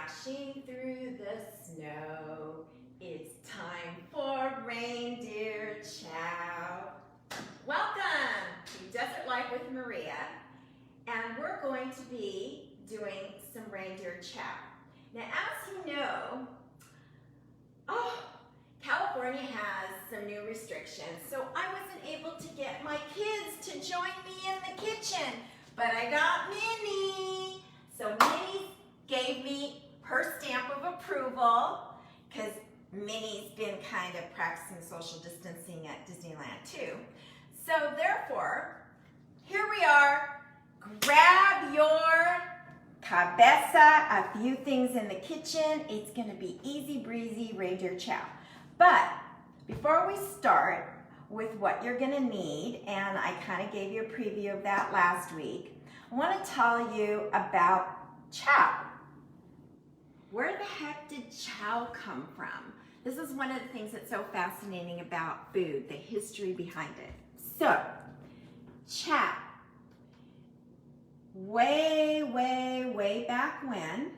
dashing through the snow. It's time for Reindeer Chow. Welcome to Desert Life with Maria, and we're going to be doing some reindeer chow. Now, as you know, California has some new restrictions, so I wasn't able to get my kids to join me in the kitchen, but I got Minnie. So Minnie gave me her stamp of approval because Minnie's been kind of practicing social distancing at Disneyland too. So therefore, here we are. Grab your cabeza, a few things in the kitchen. It's gonna be easy breezy reindeer chow. But before we start with what you're gonna need, and I kind of gave you a preview of that last week, I want to tell you about chow. Where the heck did chow come from? This is one of the things that's so fascinating about food, the history behind it. So, chow. Way back when,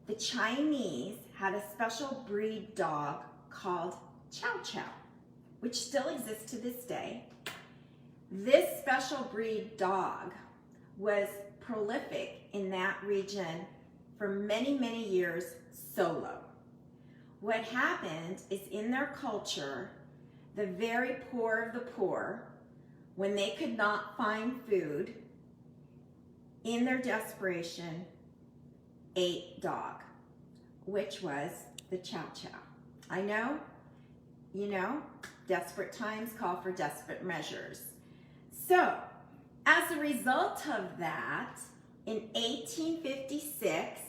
the Chinese had a special breed dog called Chow Chow, which still exists to this day. This special breed dog was prolific in that region for many, many years solo. What happened is in their culture, the very poor of the poor, when they could not find food, in their desperation, ate dog, which was the Chow Chow. I know, you know, desperate times call for desperate measures. So, as a result of that, in 1856,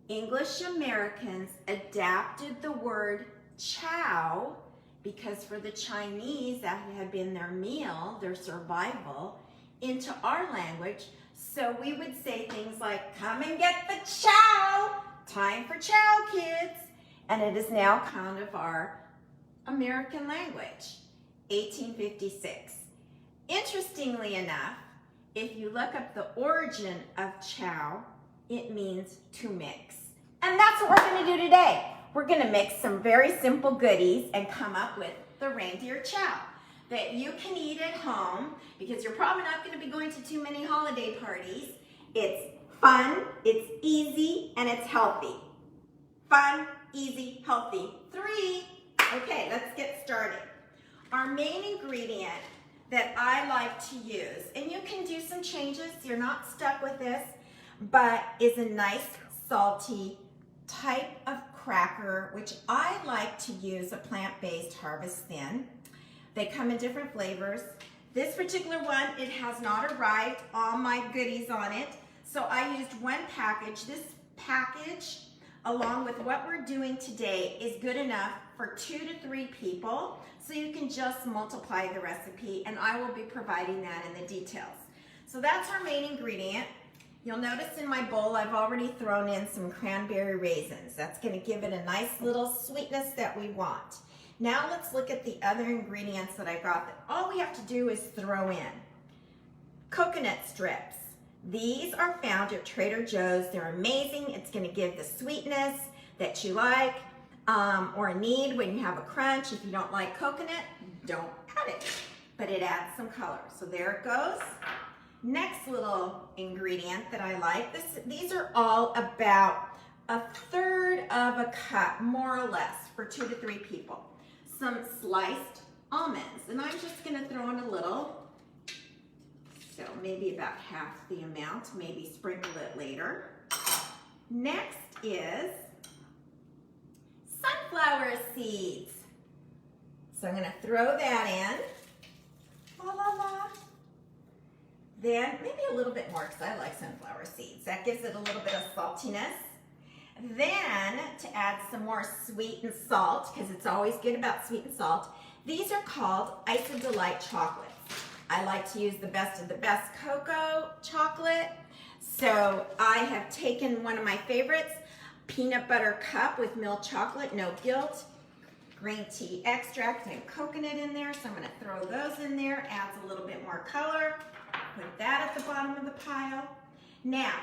English Americans adapted the word chow because for the Chinese that had been their meal, their survival, into our language. So we would say things like, come and get the chow, time for chow, kids. And it is now kind of our American language, 1856. Interestingly enough, if you look up the origin of chow, it means to mix. And that's what we're gonna do today. We're gonna mix some very simple goodies and come up with the reindeer chow that you can eat at home because you're probably not gonna be going to too many holiday parties. It's fun, it's easy, and it's healthy. Fun, easy, healthy. 3. Okay, let's get started. Our main ingredient that I like to use, and you can do some changes, you're not stuck with this, but is a nice salty type of cracker, which I like to use a plant-based Harvest Thin. They come in different flavors. This particular one, it has not arrived, all my goodies on it, so I used one package. This package, along with what we're doing today, is good enough for 2 to 3 people, so you can just multiply the recipe, and I will be providing that in the details. So that's our main ingredient. You'll notice in my bowl, I've already thrown in some cranberry raisins. That's gonna give it a nice little sweetness that we want. Now let's look at the other ingredients that I got that all we have to do is throw in. Coconut strips. These are found at Trader Joe's. They're amazing. It's gonna give the sweetness that you like or need when you have a crunch. If you don't like coconut, don't add it, but it adds some color. So there it goes. Next little ingredient that I like, these are all about 1/3 of a cup, more or less, for 2 to 3 people. Some sliced almonds, and I'm just gonna throw in a little, so maybe about half the amount, maybe sprinkle it later. Next is sunflower seeds. So I'm gonna throw that in. La la la. Then maybe a little bit more because I like sunflower seeds. That gives it a little bit of saltiness. Then to add some more sweet and salt, because it's always good about sweet and salt, these are called Isadelights chocolates. I like to use the best of the best cocoa chocolate. So I have taken one of my favorites, peanut butter cup with milk chocolate, no guilt, green tea extract and coconut in there. So I'm gonna throw those in there, adds a little bit more color. Put that at the bottom of the pile. Now,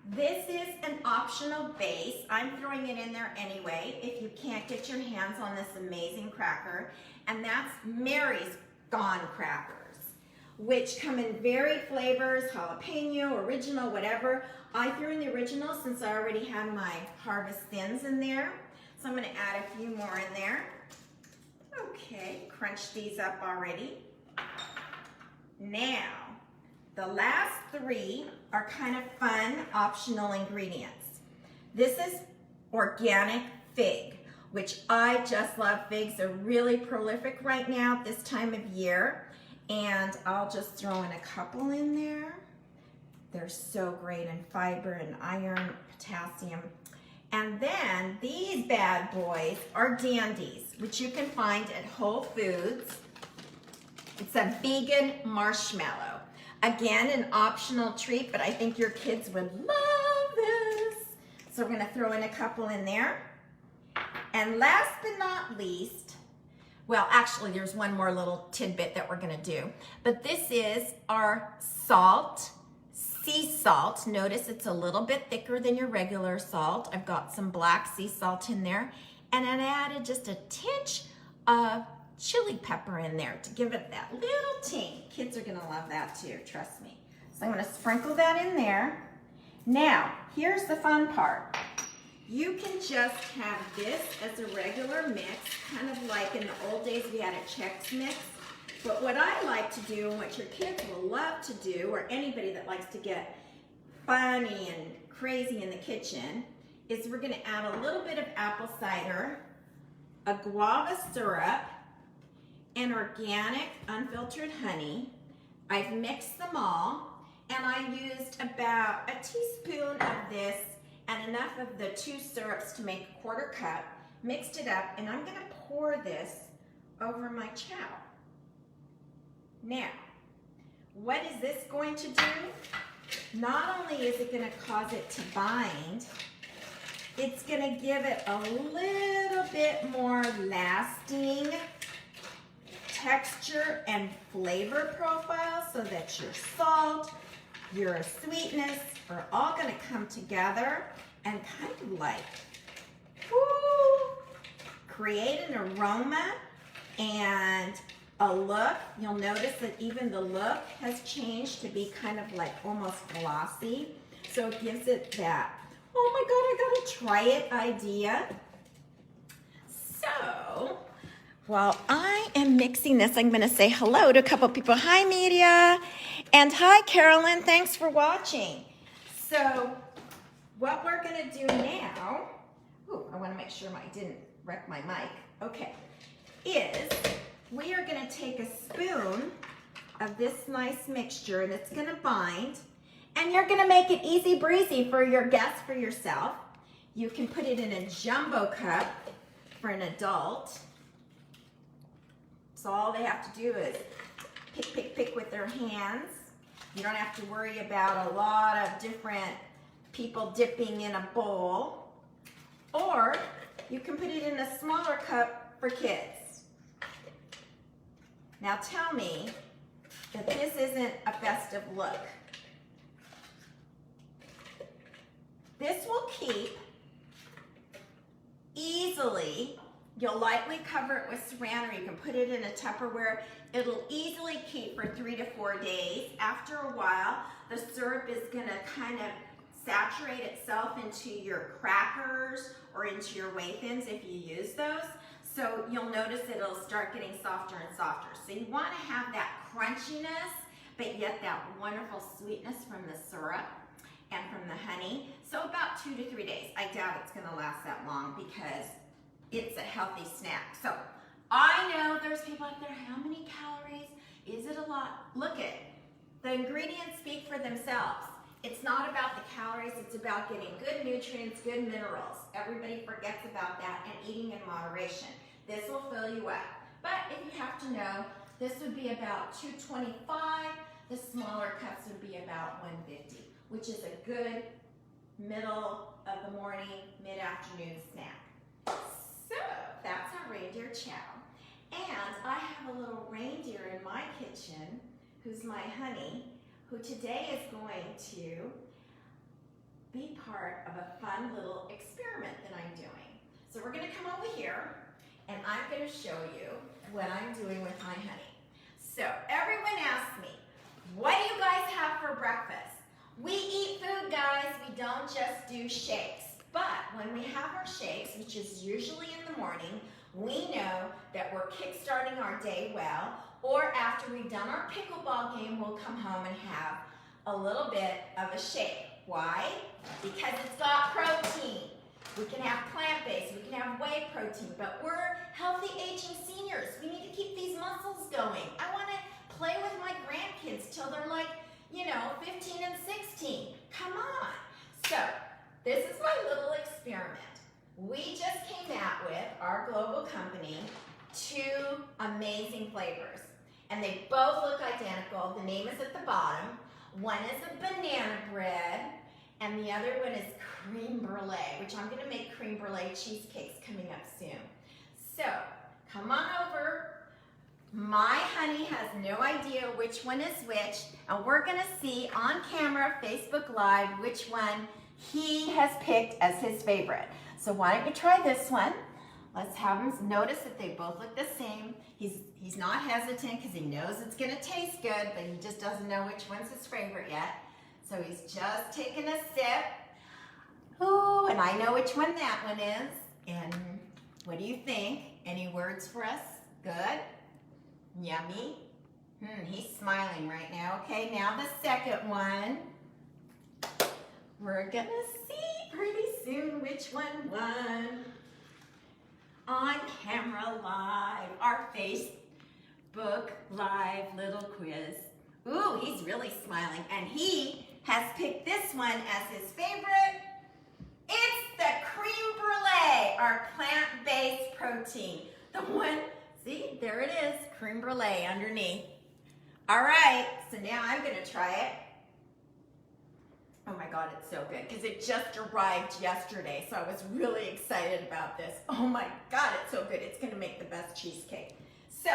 This is an optional base. I'm throwing it in there anyway if you can't get your hands on this amazing cracker. And that's Mary's Gone crackers, which come in varied flavors, jalapeno, original, whatever. I threw in the original since I already had my Harvest Thins in there. So I'm gonna add a few more in there. Okay, crunch these up already. Now, the last three are kind of fun, optional ingredients. This is organic fig, which I just love. Figs are really prolific right now this time of year. And I'll just throw in a couple in there. They're so great in fiber and iron, potassium. And then these bad boys are dandies, which you can find at Whole Foods. It's a vegan marshmallow. Again, an optional treat, but I think your kids would love this. So we're gonna throw in a couple in there. And last but not least, well, actually there's one more little tidbit that we're gonna do, but this is our salt, sea salt. Notice it's a little bit thicker than your regular salt. I've got some black sea salt in there, and then I added just a tinge of chili pepper in there to give it that little ting. Kids are gonna love that too, trust me. So I'm gonna sprinkle that in there. Now, here's the fun part. You can just have this as a regular mix, kind of like in the old days we had a Chex Mix. But what I like to do, and what your kids will love to do, or anybody that likes to get funny and crazy in the kitchen, is we're gonna add a little bit of apple cider, aguave syrup, and organic unfiltered honey. I've mixed them all, and I used about a teaspoon of this and enough of the two syrups to make a quarter cup. Mixed it up, and I'm gonna pour this over my chow. Now, what is this going to do? Not only is it gonna cause it to bind, it's gonna give it a little bit more lasting texture and flavor profile so that your salt, your sweetness are all gonna come together and kind of like, woo, create an aroma and a look. You'll notice that even the look has changed to be kind of like almost glossy. So it gives it that, oh my God, I gotta try it idea. So, while I am mixing this, I'm gonna say hello to a couple people. Hi, media. And hi, Carolyn, thanks for watching. So, what we're gonna do now, I wanna make sure I didn't wreck my mic. Okay, is we are gonna take a spoon of this nice mixture, and it's gonna bind, and you're gonna make it easy breezy for your guests, for yourself. You can put it in a jumbo cup for an adult. So all they have to do is pick with their hands. You don't have to worry about a lot of different people dipping in a bowl. Or you can put it in a smaller cup for kids. Now tell me that this isn't a festive look. This will keep easily. You'll lightly cover it with saran, or you can put it in a Tupperware. It'll easily keep for 3 to 4 days. After a while, the syrup is gonna kind of saturate itself into your crackers or into your Whey Thins if you use those. So you'll notice that it'll start getting softer and softer. So you wanna have that crunchiness, but yet that wonderful sweetness from the syrup and from the honey. So about 2 to 3 days. I doubt it's gonna last that long because it's a healthy snack. So I know there's people out there, how many calories? Is it a lot? Look it, the ingredients speak for themselves. It's not about the calories, it's about getting good nutrients, good minerals. Everybody forgets about that, and eating in moderation. This will fill you up. But if you have to know, this would be about 225. The smaller cups would be about 150, which is a good middle of the morning, mid-afternoon snack. So that's our reindeer chow. And I have a little reindeer in my kitchen who's my honey, who today is going to be part of a fun little experiment that I'm doing. So we're gonna come over here and I'm gonna show you what I'm doing with my honey. So everyone asks me, what do you guys have for breakfast? We eat food, guys. We don't just do shakes. But when we have our shakes, which is usually in the morning, we know that we're kickstarting our day well, or after we've done our pickleball game, we'll come home and have a little bit of a shake. Why? Because it's got protein. We can have plant-based, we can have whey protein, but we're healthy aging seniors. We need to keep these muscles going. I want to play with my grandkids till they're like, 15 and 16. Come on. So, this is my little experiment. We just came out with, our global company, 2 amazing flavors. And they both look identical. The name is at the bottom. One is a banana bread, and the other one is cream brulee, which I'm gonna make cream brulee cheesecakes coming up soon. So, come on over. My honey has no idea which one is which, and we're gonna see on camera, Facebook Live, which one he has picked as his favorite. So why don't you try this one? Let's have him notice that they both look the same. He's not hesitant because he knows it's gonna taste good, but he just doesn't know which one's his favorite yet. So he's just taking a sip. Ooh, and I know which one that one is. And what do you think? Any words for us? Good? Yummy? He's smiling right now. Okay, now the second one. We're gonna see pretty soon which one won. On camera live, our Facebook Live little quiz. Ooh, he's really smiling. And he has picked this one as his favorite. It's the cream brulee, our plant-based protein. The one, see, there it is, cream brulee underneath. All right, so now I'm gonna try it. Oh my God, it's so good, because it just arrived yesterday, so I was really excited about this. Oh my God, it's so good. It's gonna make the best cheesecake. So,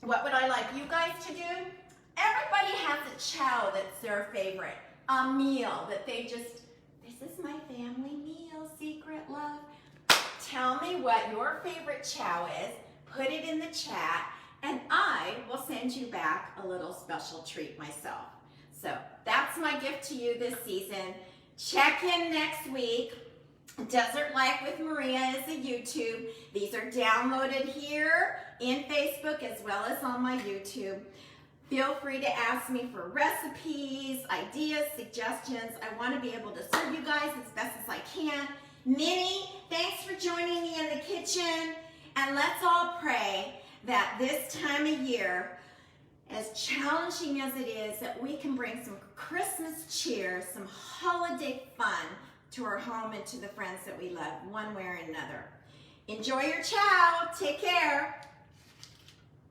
what would I like you guys to do? Everybody has a chow that's their favorite, a meal that they just, this is my family meal, secret love. Tell me what your favorite chow is, put it in the chat, and I will send you back a little special treat myself. So that's my gift to you this season. Check in next week. Desert Life with Maria is a YouTube. These are downloaded here in Facebook as well as on my YouTube. Feel free to ask me for recipes, ideas, suggestions. I want to be able to serve you guys as best as I can. Minnie, thanks for joining me in the kitchen. And let's all pray that this time of year, as challenging as it is, that we can bring some Christmas cheer, some holiday fun to our home and to the friends that we love, one way or another. Enjoy your chow. Take care.